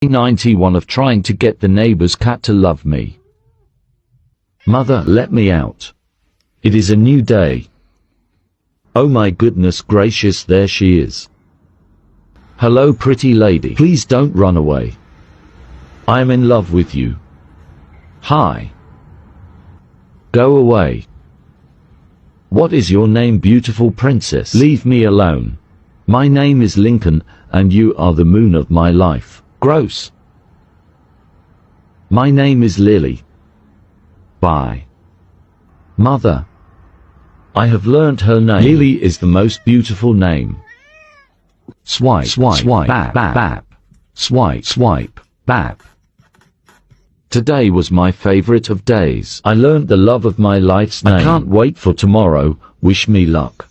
91 of trying to get the neighbor's cat to love me. Mother, let me out. It is a new day. Oh my goodness gracious, there she is. Hello pretty lady, please don't run away. I am in love with you. Hi. Go away. What is your name, beautiful princess? Leave me alone. My name is Lincoln, and you are the moon of my life. Gross. My name is Lily. Bye. Mother. I have learnt her name. Lily is the most beautiful name. Swipe, swipe, swipe, bap, bap, bap. Swipe, swipe, bap. Today was my favorite of days. I learned the love of my life's name. I can't wait for tomorrow. Wish me luck.